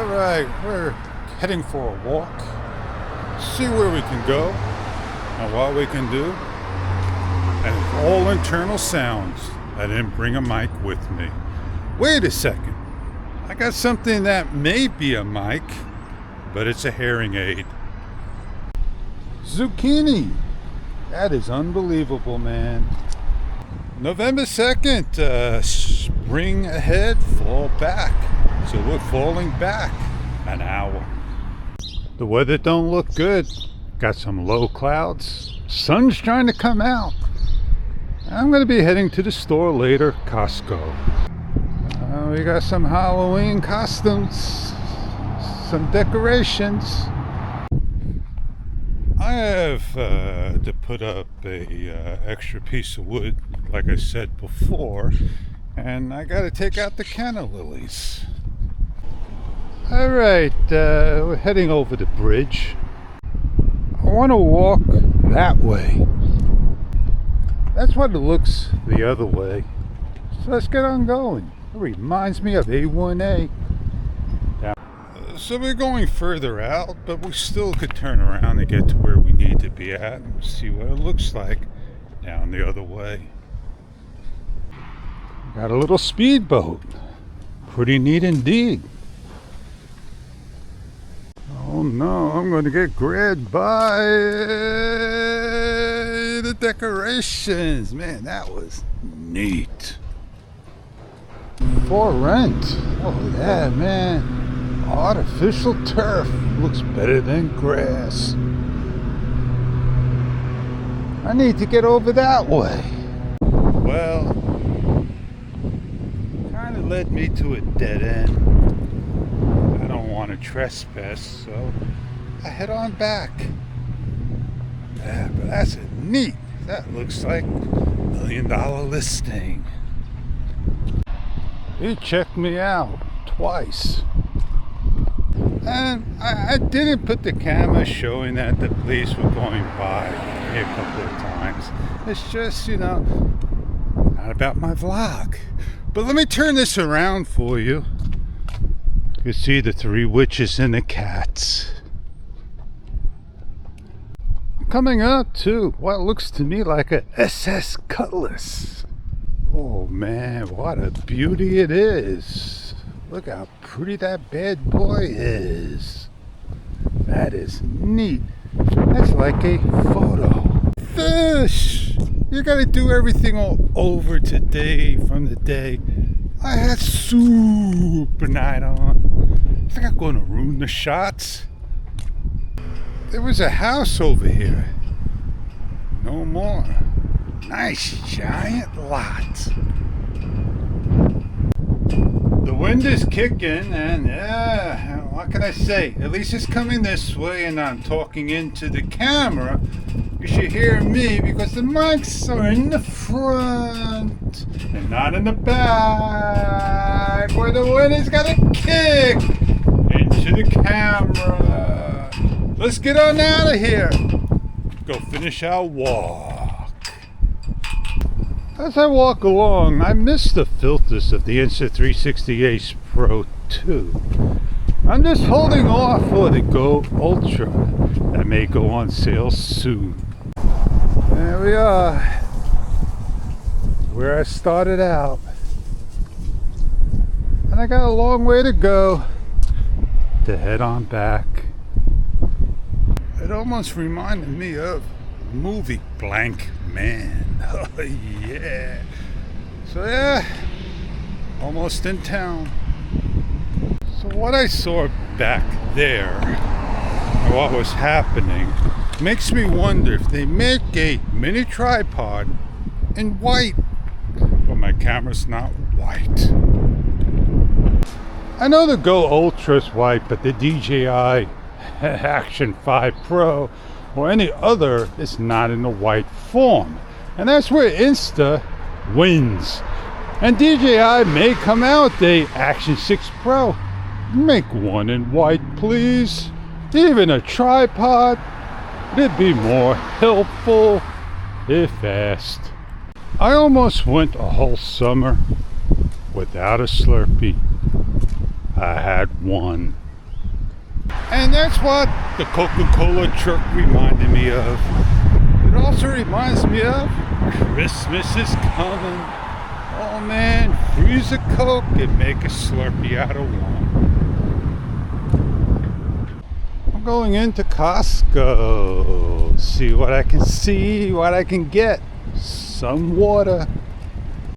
Alright, we're heading for a walk. See where we can go and what we can do. And it's all internal sounds. I didn't bring a mic with me. Wait a second. I got something that may be a mic, but it's a hearing aid. Zucchini. That is unbelievable, man. November 2nd, spring ahead, fall back. So we're falling back an hour. The weather don't look good. Got some low clouds. Sun's trying to come out. I'm going to be heading to the store later, Costco. We got some Halloween costumes, some decorations. I have to put up a extra piece of wood, like I said before, and I got to take out the canna lilies. All right, we're heading over the bridge. I want to walk that way. That's what it looks the other way. So let's get on going. It reminds me of A1A. So we're going further out, but we still could turn around and get to where we need to be at and see what it looks like down the other way. Got a little speedboat. Pretty neat indeed. Oh no, I'm going to get grabbed by the decorations. Man, that was neat. For rent. Oh yeah, man. Artificial turf looks better than grass. I need to get over that way. Well, kind of led me to a dead end. I don't want to trespass, so I head on back. Yeah, but that's neat. That looks like $1 million listing. He checked me out twice. And I didn't put the camera showing that the police were going by a couple of times. It's just, not about my vlog. But let me turn this around for you. You can see the 3 witches and the cats. Coming up to what looks to me like a SS Cutlass. Oh man, what a beauty it is. Look how pretty that bad boy is. That is neat. That's like a photo. Fish! You gotta do everything all over today from the day I had super night on. I think I'm gonna ruin the shots. There was a house over here. No more. Nice giant lot. The wind is kicking and yeah, what can I say? At least it's coming this way and I'm talking into the camera. You should hear me because the mics are in the front and not in the back where the wind is gonna kick into the camera. Let's get on out of here. Go finish our walk. As I walk along, I miss the filters of the Insta360 Pro 2. I'm just holding off for the Go Ultra that may go on sale soon. There we are, where I started out. And I got a long way to go to head on back. It almost reminded me of the movie Blank Man. Oh yeah. So yeah, almost in town. So what I saw back there, and what was happening, makes me wonder if they make a mini tripod in white, but my camera's not white. I know the Go Ultra's white, but the DJI Action 5 Pro or any other is not in the white form. And that's where Insta wins. And DJI may come out the Action 6 Pro. Make one in white, please. Even a tripod. It'd be more helpful if asked. I almost went a whole summer without a Slurpee. I had one. And that's what the Coca-Cola truck reminded me of. It also reminds me of Christmas is coming. Oh man, freeze a Coke and make a Slurpee out of one. I'm going into Costco. See what I can get. Some water.